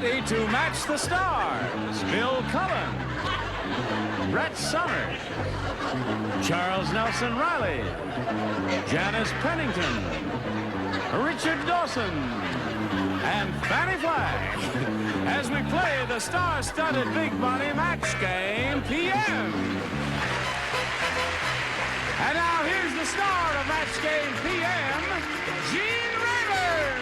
ready to match the stars. Bill Cullen, Brett Somers, Charles Nelson Riley, Janice Pennington, Richard Dawson, and Fannie Flagg as we play the star-studded Big Money Match Game PM. And now here's the star of Match Game PM, Gene Rayburn.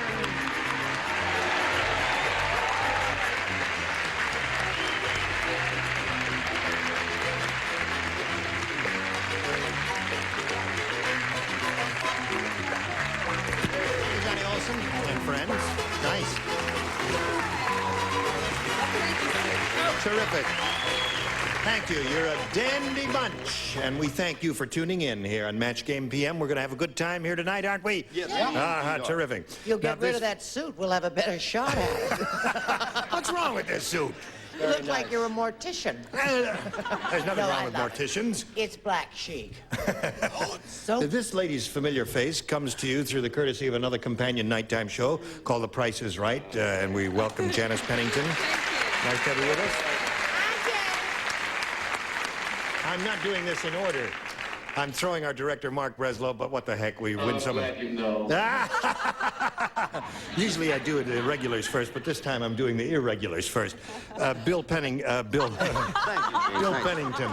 Johnny Olson and friends. Nice. Terrific. Thank you. You're a dandy bunch. And we thank you for tuning in here on Match Game PM. We're going to have a good time here tonight, aren't we? Yes. Terrific. You'll get rid of that suit. We'll have a better shot at it. What's wrong with this suit? You look like you're a mortician. There's nothing No, wrong I with love it. morticians. It's black chic. So This lady's familiar face comes to you through the courtesy of another companion nighttime show called The Price is Right, and we welcome Janice Pennington. Nice to have you with us. I'm not doing this in order. I'm throwing our director, Mark Breslow, but what the heck, we win some of it. You know. Usually I do the regulars first, but this time I'm doing the irregulars first. Bill Pennington. Thank you, Pennington.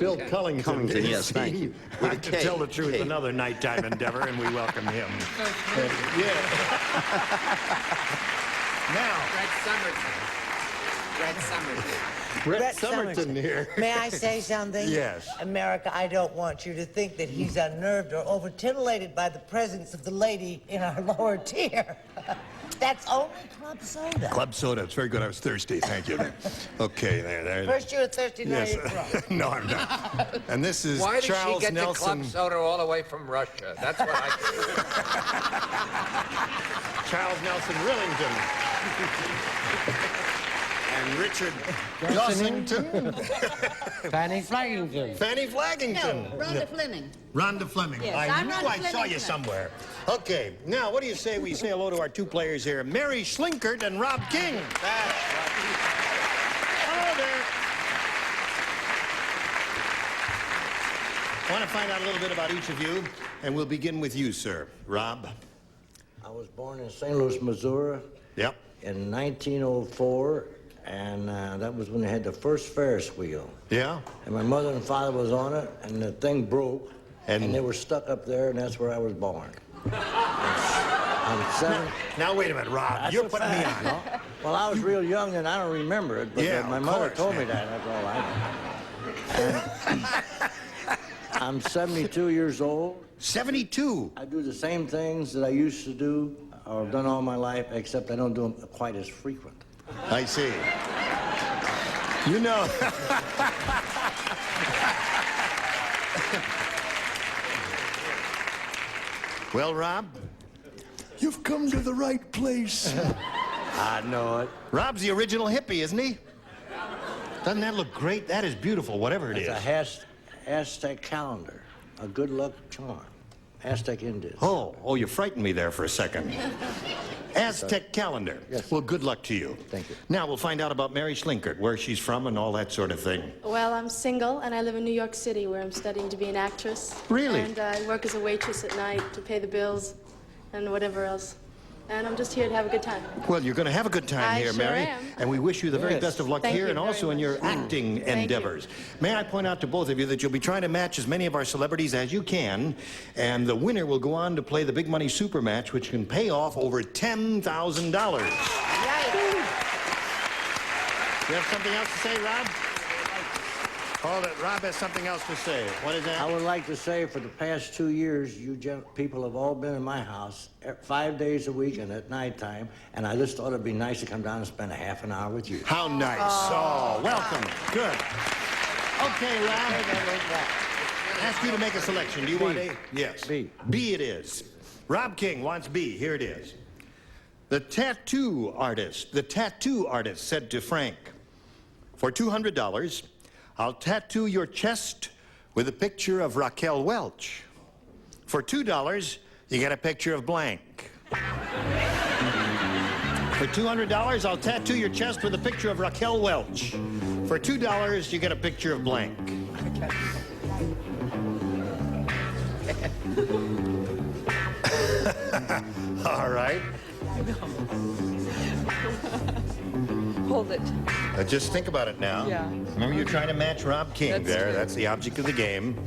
Bill Cullington. Cullington, yes, thank you. With a To K. tell the truth, K. another nighttime endeavor, and we welcome him. Yeah. Now, Brett Somerton here. May I say something? Yes. America, I don't want you to think that he's unnerved or over-titillated by the presence of the lady in our lower tier. That's only club soda. Club soda. It's very good. I was thirsty. Thank you. Okay, there. First you were thirsty, now Yes. you're drunk. No, I'm not. And this is Why did Charles she get the Nelson. club soda all the way from Russia? That's what I... Charles Nelson Rillington. And Richard Dossington. Fannie Flaggington. Fannie Flaggington. No, Rhonda Fleming. Rhonda Fleming. Yes, I I'm knew Rhonda I saw Fleming you tonight. somewhere. Okay, now what do you say we say hello to our two players here, Mary Schlinkert and Rob King. Hello there. I want to find out a little bit about each of you, and we'll begin with you, sir. Rob. I was born in St. Louis, Missouri Yep. in 1904, and that was when they had the first Ferris wheel. Yeah? And my mother and father was on it, and the thing broke, And- and they were stuck up there, and that's where I was born. I'm 7. Now, wait a minute, Rob. That's You're a putting me fact, on. no? Well, I was real young, and I don't remember it, but Yeah, my of mother course, told me man. that. That's all I know. And I'm 72 years old. 72. I do the same things that I used to do or done all my life, except I don't do them quite as frequent. I see. You know. Well, Rob, you've come to the right place. I know it. Rob's the original hippie, isn't he? Doesn't that look great? That is beautiful, whatever it It's is. a Aztec calendar, a good luck charm. Aztec Indians. Oh, you frightened me there for a second. Aztec calendar. Yes. Well, good luck to you. Thank you. Now we'll find out about Mary Schlinkert, where she's from and all that sort of thing. Well, I'm single, and I live in New York City, where I'm studying to be an actress. Really? And I work as a waitress at night to pay the bills and whatever else. And I'm just here to have a good time. Well, you're going to have a good time I here, sure Mary. am. And we wish you the very Yes. best of luck Thank here you and very also in your much. acting Thank you. endeavors. May I point out to both of you that you'll be trying to match as many of our celebrities as you can, and the winner will go on to play the Big Money Super Match, which can pay off over $10,000. You have something else to say, Rob? Hold it. Rob has something else to say. What is I that? would like to say for the past 2 years, you people have all been in my house 5 days a week and at nighttime, and I just thought it'd be nice to come down and spend a half an hour with you. How nice. Oh, welcome. Good. Okay, Rob. Ask you to make a selection. Do you want A? Yes. B. B it is. Rob King wants B. Here it is. The tattoo artist said to Frank, for $200, I'll tattoo your chest with a picture of Raquel Welch. For $2, you get a picture of blank. For $200, I'll tattoo your chest with a picture of Raquel Welch. For $2, you get a picture of blank. All right. Hold it. Just think about it now. Yeah. Remember, you're trying to match Rob King That's there. true. That's the object of the game.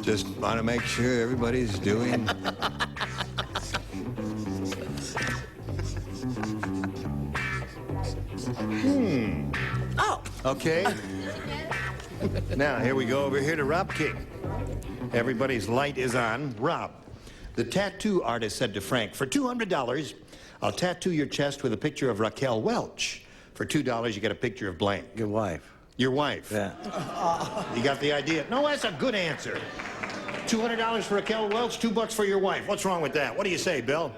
Just want to make sure everybody's doing. Oh, Okay. Now, here we go over here to Rob King. Everybody's light is on. Rob, the tattoo artist said to Frank, for $200, I'll tattoo your chest with a picture of Raquel Welch. For $2, you get a picture of blank. Your wife. Your wife. Yeah. You got the idea? No, that's a good answer. $200 for Raquel Welch, $2 for your wife. What's wrong with that? What do you say, Bill?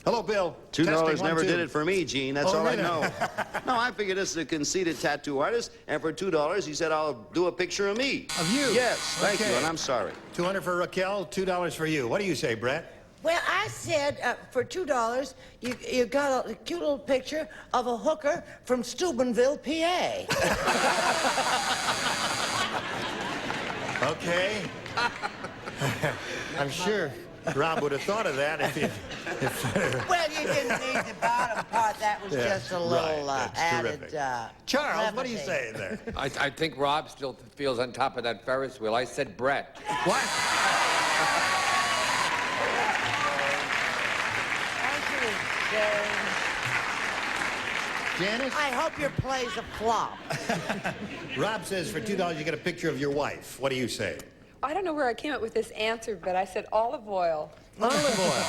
Hello, Bill. $2 Testing, never 1, 2. did it for me, Gene. That's Oh, all really? I know. No, I figured this is a conceited tattoo artist, and for $2, he said, I'll do a picture of me. Of you? Yes, thank Okay. you, and I'm sorry. $200 for Raquel, $2 for you. What do you say, Brett? well, I said for $2, you got a cute little picture of a hooker from Steubenville, PA. Okay. I'm sure Rob would have thought of that if Well, you didn't need the bottom part. That was Yeah, just a little right. That's added. terrific. Charles, what do you levity. say there? I think Rob still feels on top of that Ferris wheel. I said Brett. What? Thank you, James. Janice? I hope your play's a flop. Rob says for $2 you get a picture of your wife. What do you say? I don't know where I came up with this answer, but I said olive oil. Olive oil.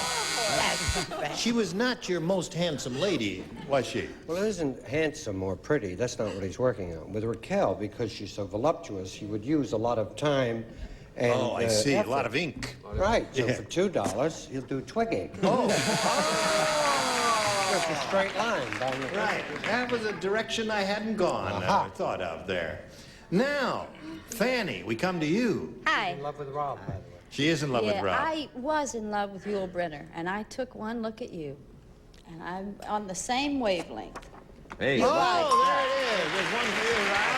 She was not your most handsome lady, was she? Well, it isn't handsome or pretty. That's not what he's working on. With Raquel, because she's so voluptuous, he would use a lot of time and Oh, I see. effort. A lot of ink. Right. So Yeah. for $2, he'll do twigging. Oh. Just a straight line down the Right. That was a direction I hadn't gone thought of there. Now, Fanny, we come to you. Hi. In love with Rob, by the way. She is in love with Rob. I was in love with Yul Brynner, and I took one look at you, and I'm on the same wavelength. Hey. Oh, there it is. There's one for you, Rob.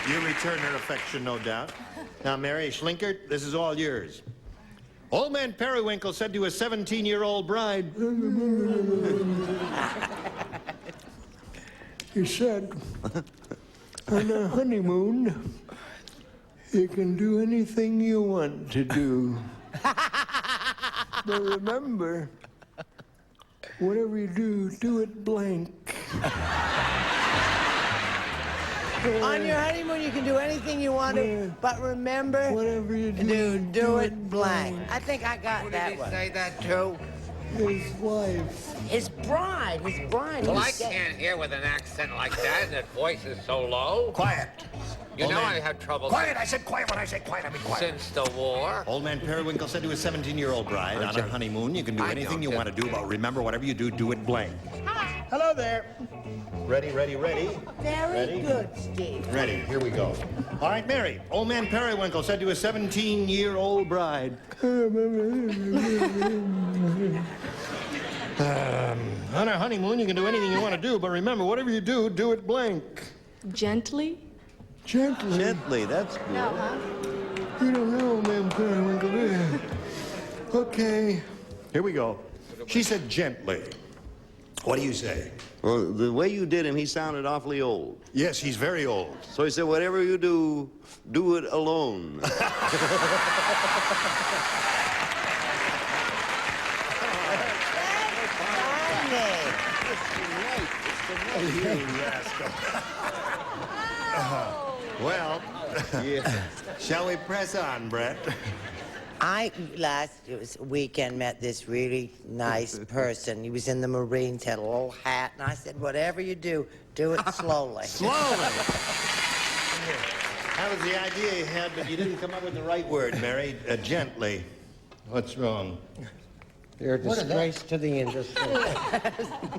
You return her affection, no doubt. Now, Mary Schlinkert, this is all yours. Old man Periwinkle said to his 17-year-old bride, He said, on a honeymoon, you can do anything you want to do. But remember, whatever you do, do it blank. On your honeymoon, you can do anything you want to, but remember, Whatever you do, do it blank. I think I got that one. Say that too. His wife. His bride. Well, I can't hear with an accent like that, and that voice is so low. quiet. You Old know man. I have trouble Quiet, I said quiet. When I say quiet, I mean quiet. since the war. Old man Periwinkle said to his 17-year-old bride, on her honeymoon, you can do I anything don't you get want to do, but remember, whatever you do, do it blank. Hi. Hello there. Ready, ready, ready? Very Ready? good, Steve. Ready, here we go. All right, Mary. Old man Periwinkle said to his 17-year-old bride, on our honeymoon, you can do anything you want to do, but remember, whatever you do, do it blank. Gently? Gently. Gently, that's good. No, huh? You don't know, man, Periwinkle, do you? Okay. Here we go. She said gently. What do you say? Well, the way you did him, he sounded awfully old. Yes, he's very old. So he said, whatever you do, do it alone. You rascal. Well, shall we press on, Brett? I last weekend met this really nice person. He was in the Marines, had a little hat, and I said, whatever you do it slowly. Slowly. That was the idea you had, but you didn't come up with the right word, Mary. Gently. What's wrong? You're a What is that? disgrace to the industry.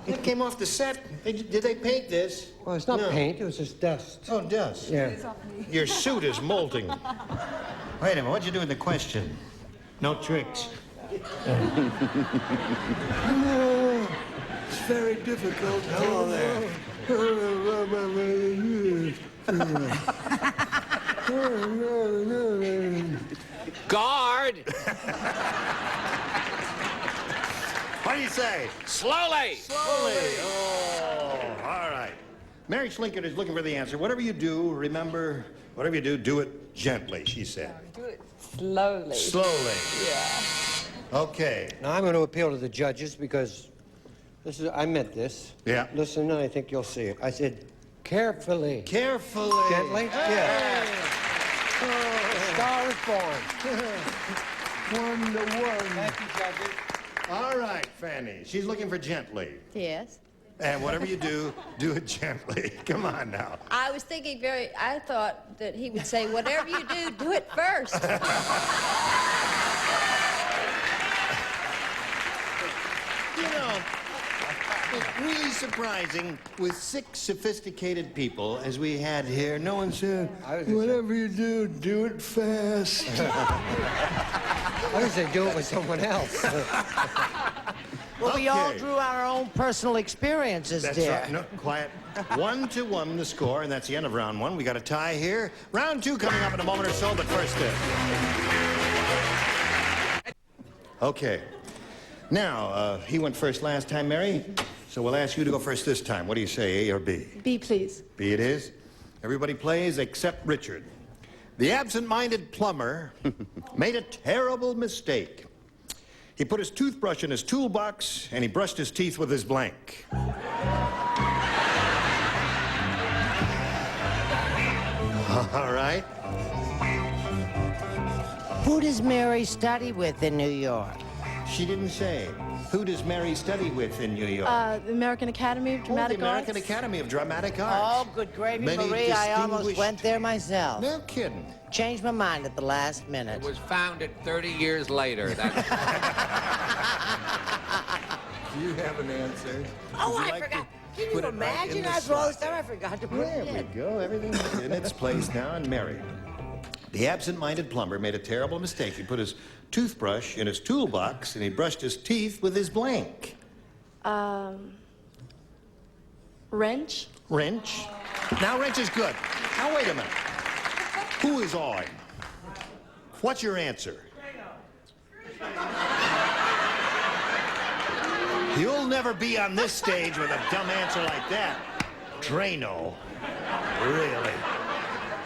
It came off the set. Did they paint this? Well, it's not No. paint, it was just dust. Oh, dust. Yeah. Your suit is molting. Wait a minute, what'd you do in the question? No tricks. It's very difficult. Hello there. Guard! What do you say? Slowly! Slowly. Oh, all right. Mary Schlinkert is looking for the answer. Whatever you do, remember, whatever you do it gently, she said. Do it slowly. Slowly. Yeah. Okay. Now, I'm going to appeal to the judges because I meant this. Yeah. Listen, I think you'll see it. I said, carefully. Carefully. Gently? Yeah. The star is born. 1-1. Thank you, judges. All right, Fanny. She's looking for gently. Yes. And whatever you do it gently. Come on now. I was thinking I thought that he would say, whatever you do it first. You know, it's really surprising with 6 sophisticated people as we had here. No one said, Whatever you do it fast. I would say do it with someone else. Well, we all Okay. drew our own personal experiences, That's dear. right. No, quiet. 1-1 the score, and that's the end of round 1. We got a tie here. Round 2 coming up in a moment or so, but first this. Okay. Now, he went first last time, Mary, so we'll ask you to go first this time. What do you say, A or B? B, please. B it is. Everybody plays except Richard. The absent-minded plumber made a terrible mistake. He put his toothbrush in his toolbox, and he brushed his teeth with his blank. All right. Who does Mary study with in New York? She didn't say. Who does Mary study with in New York? The American Academy of Dramatic the American Arts. Academy of Dramatic Oh, Arts. good gravy, Many Marie. I almost distinguished- went there myself. No kidding. Changed my mind at the last It minute. was founded 30 years later. That's Do you have an answer? Oh, Would you I like forgot. to Can put you it right in imagine? the After all this slot? time, I forgot to put There it we in. go. Everything's in its place now and Mary. The absent-minded plumber made a terrible mistake. He put his toothbrush in his toolbox and he brushed his teeth with his blank. Wrench. Wrench. Now wrench is good. Now wait a minute. Who is awing? What's your answer? You'll never be on this stage with a dumb answer like that. Drano. Really?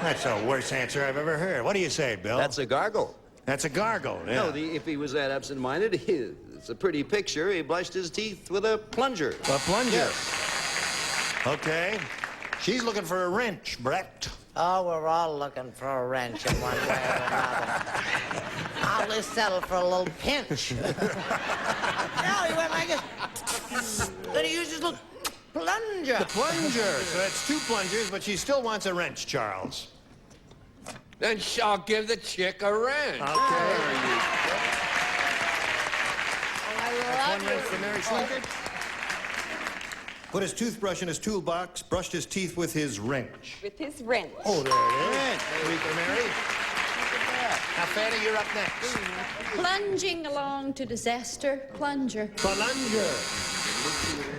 That's the worst answer I've ever heard. What do you say, Bill? That's a gargle. That's a gargle, yeah. No, if he was that absent-minded, it's a pretty picture. He brushed his teeth with a plunger. A plunger. Yes. Okay. She's looking for a wrench, Brett. Oh, we're all looking for a wrench in one way or another. I'll just settle for a little pinch. No, he went like this. Then he used his little plunger. The plunger. So that's 2 plungers, but she still wants a wrench, Charles. Then I'll give the chick a wrench. Okay. I One wrench for Mary Schlinkert. Put his toothbrush in his toolbox, brushed his teeth with his wrench. With his wrench. Oh, there it is. Three for Mary. Now, Fanny, you're up next. Plunging along to disaster, plunger. Plunger.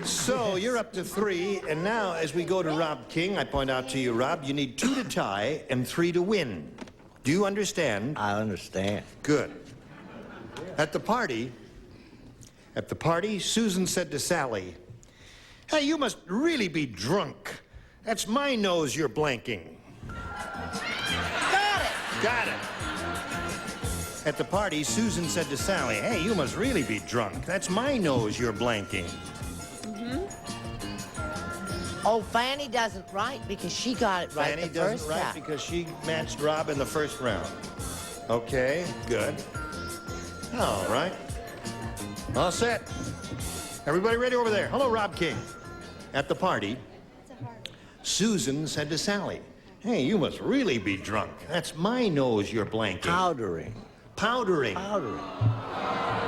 So you're up to 3, and now as we go to Rob King, I point out to you, Rob, you need 2 to tie and 3 to win. Do you understand? I understand. Good. At the party, Susan said to Sally, "Hey, you must really be drunk. That's my nose you're blanking." Got it. At the party, Susan said to Sally, "Hey, you must really be drunk. That's my nose you're blanking." Oh, Fanny does it right because she got it right Fanny the does first it right time. because she matched Rob in the first round. Okay, good. All right. All set. Everybody ready over there? Hello, Rob King. At the party, Susan said to Sally, "Hey, you must really be drunk. That's my nose you're blanking." Powdering. Powdering. Powdering.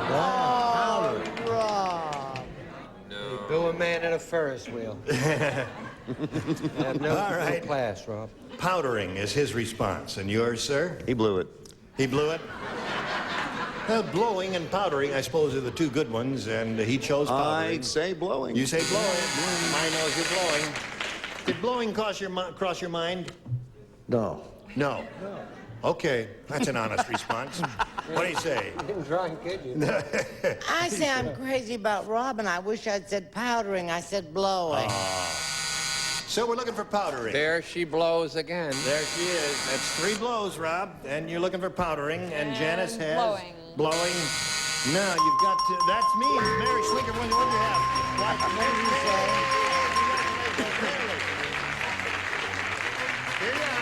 Oh, Rob. Bill a man in a Ferris wheel. I have no All right. class, Rob. Powdering is his response. And yours, sir? He blew it. He blew it? Well, blowing and powdering, I suppose, are the two good ones, and he chose powdering. I'd say blowing. You say blowing. Mine knows you're blowing. Did blowing cross your mind? No. No. Okay, that's an honest response. What do you say? You didn't try and kid you. I say I'm crazy about Robin. I wish I'd said powdering. I said blowing. So we're looking for powdering. There she blows again. There she is. That's 3 blows, Rob. And you're looking for powdering, and Janice has... blowing. Blowing. Now you've got to... That's me. Mary Schwinker, what do you have? What do you say? Here you are.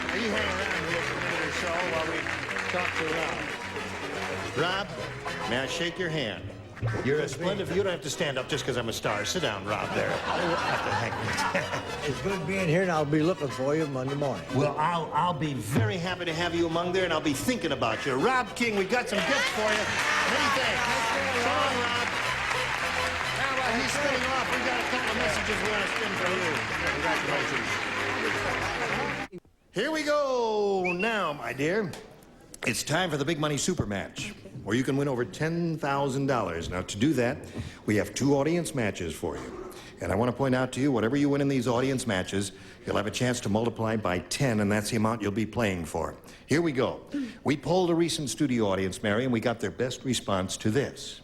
Now you hang around here for a minute or so while we talk to Rob. Rob, may I shake your hand? You're a splendid... You don't have to stand up just because I'm a star. Sit down, Rob, there. It's good being here, and I'll be looking for you Monday morning. Well, I'll be very happy to have you among there, and I'll be thinking about you. Rob King, we've got some gifts for you. Many thanks. So long, Rob. Now, while he's spinning off, we've got a couple of messages we want to spin for you. Congratulations. Here we go now, my dear. It's time for the Big Money Super Match, where you can win over $10,000. Now, to do that, we have 2 audience matches for you. And I want to point out to you, whatever you win in these audience matches, you'll have a chance to multiply by 10, and that's the amount you'll be playing for. Here we go. We polled a recent studio audience, Mary, and we got their best response to this.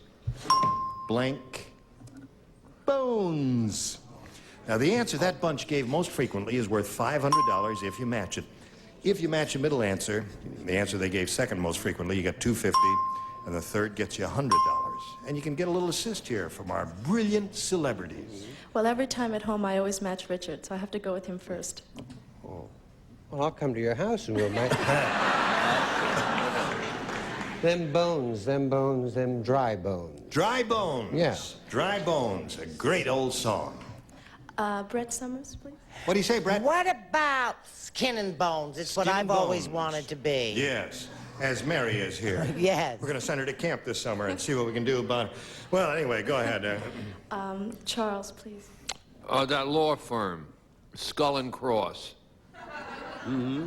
Blank bones. Now, the answer that bunch gave most frequently is worth $500 if you match it. If you match a middle answer, the answer they gave second most frequently, you get $250, and the third gets you $100. And you can get a little assist here from our brilliant celebrities. Well, every time at home, I always match Richard, so I have to go with him first. Oh. Well, I'll come to your house and we'll match. Them bones, them dry bones. Dry Bones. Yeah. Dry Bones, a great old song. Brett Summers, please. What do you say, Brett? What about Skin and Bones? It's what Skin I've and always Bones. wanted to be. Yes, as Mary is here. Yes. We're going to send her to camp this summer and see what we can do about it. Well, anyway, go ahead. Charles, please. That law firm, Skull and Cross.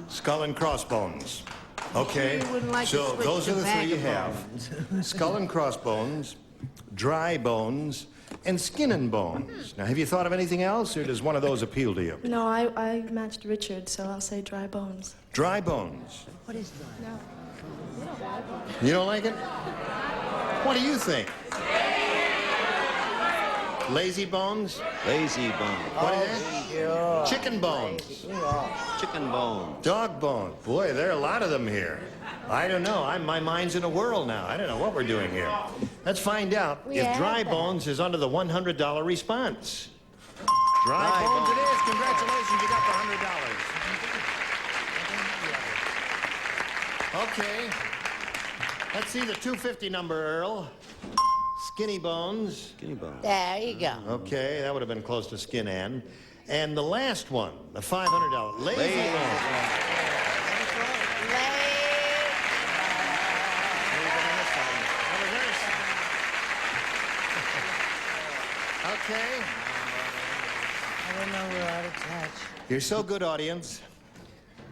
Skull and Crossbones. Okay, You wouldn't like to so switch those to are the 3 you vagabonds. have. Skull and Crossbones, Dry Bones, and Skin and Bones. Now, have you thought of anything else, or does one of those appeal to you? No, I matched Richard, so I'll say Dry Bones. Dry Bones. What is that? No. You don't like it? What do you think? Lazy Bones? Lazy bone. What is that? Chicken Bones. Chicken bone. Dog Bone. Boy, there are a lot of them here. I don't know. My mind's in a whirl now. I don't know what we're doing here. Let's find out if Dry Bones is under the $100 response. Dry Bones it is. Congratulations, you got the $100. Okay. Let's see the 250 number, Earl. Skinny Bones. Skinny bone. There you go. Okay, that would have been close to Skin Ann. And the last one, the $500. Lazy Bones. Okay. I don't know, we're out of touch. You're so good, audience.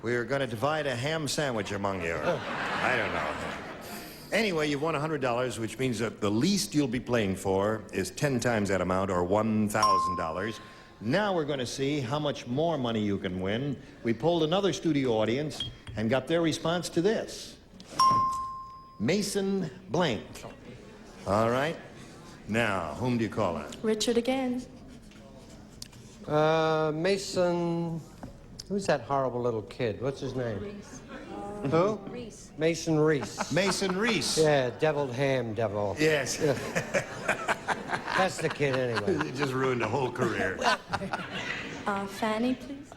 We're going to divide a ham sandwich among you. I don't know. Anyway, you've won $100, which means that the least you'll be playing for is 10 times that amount, or $1,000. Now we're going to see how much more money you can win. We polled another studio audience and got their response to this. Mason Blank. All right. Now, whom do you call on? Richard again. Mason... Who's that horrible little kid? What's his name? Reese. Who? Reese. Mason Reese. Mason Reese. Yeah, deviled ham devil. Yes. That's the kid anyway. You just ruined a whole career. Fanny, please.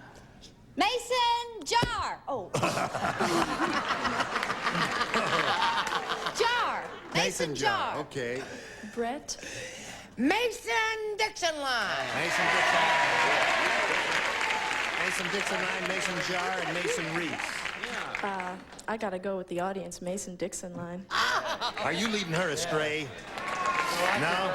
Mason Jar. Oh. Jar. Mason Jar. Okay. Brett. Mason Dixon Line. Mason Dixon Line. Mason Dixon Line, Mason Jar, and Mason Reese. I gotta go with the audience, Mason Dixon Line. Are you leading her astray? No?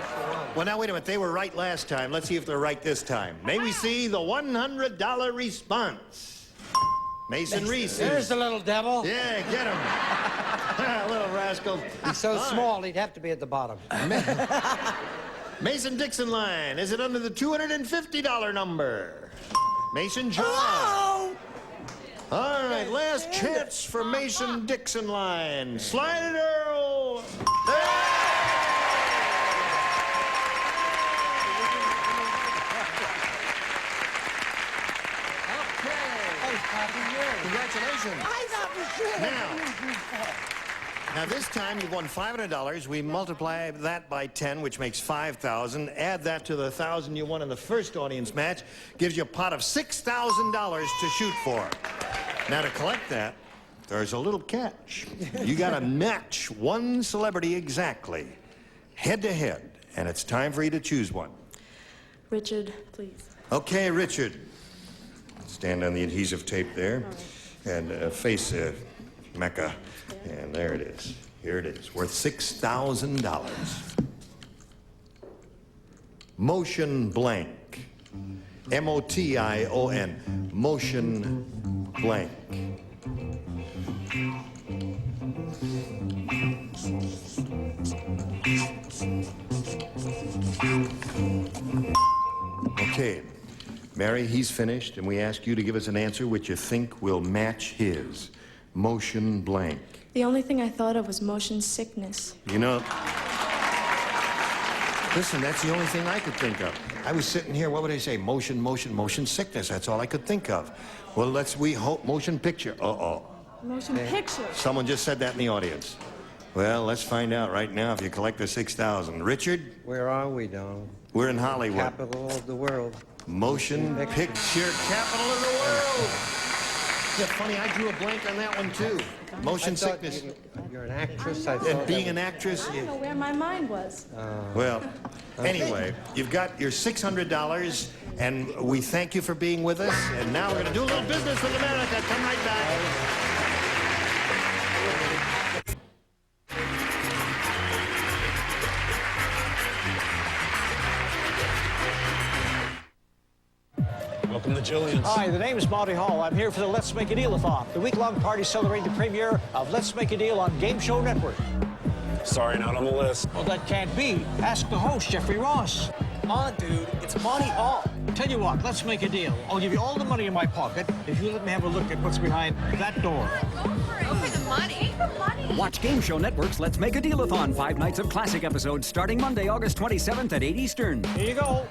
Well, now, wait a minute. They were right last time. Let's see if they're right this time. May we see the $100 response? Mason Reese. There's the little devil. Yeah, get him. Little rascal. He's so small, he'd have to be at the bottom. Mason Dixon line. Is it under the $250 number? Mason John. Oh! All right, last chance for Mason Dixon line. Slide it, Earl. Congratulations. I thought for sure. Now this time you've won $500. We multiply that by 10, which makes 5,000. Add that to the 1,000 you won in the first audience match, gives you a pot of $6,000 to shoot for. Now to collect that, there's a little catch. You got to match one celebrity exactly, head to head, and it's time for you to choose one. Richard, please. Okay, Richard. Stand on the adhesive tape there, and face Mecca, and there it is. Here it is, worth $6,000. Motion blank. M-O-T-I-O-N. Motion blank. Okay. Mary, he's finished, and we ask you to give us an answer which you think will match his. Motion blank. The only thing I thought of was motion sickness. You know, listen, that's the only thing I could think of. I was sitting here, what would I say? Motion, motion, motion sickness. That's all I could think of. Well, we hope motion picture. Uh-oh. Motion picture. Someone just said that in the audience. Well, let's find out right now if you collect the $6,000. Richard? Where are we, Donald? We're in Hollywood. Capital of the world. Motion picture capital of the world. Yeah, funny, I drew a blank on that one, too. Motion sickness. You're an actress? I And thought being that an actress, I don't know where my mind was. well, anyway, you've got your $600, and we thank you for being with us. And now we're going to do a little business with America. Come right back. Welcome to Jillian's. Hi, the name is Monty Hall. I'm here for the Let's Make a Deal-a-thon, the week-long party celebrating the premiere of Let's Make a Deal on Game Show Network. Sorry, not on the list. Well, that can't be. Ask the host, Jeffrey Ross. Come on, dude. It's Monty Hall. Tell you what, let's make a deal. I'll give you all the money in my pocket if you let me have a look at what's behind that door. Go for the money. Watch Game Show Network's Let's Make a Deal-a-thon. 5 nights of classic episodes starting Monday, August 27th at 8 Eastern. Here you go.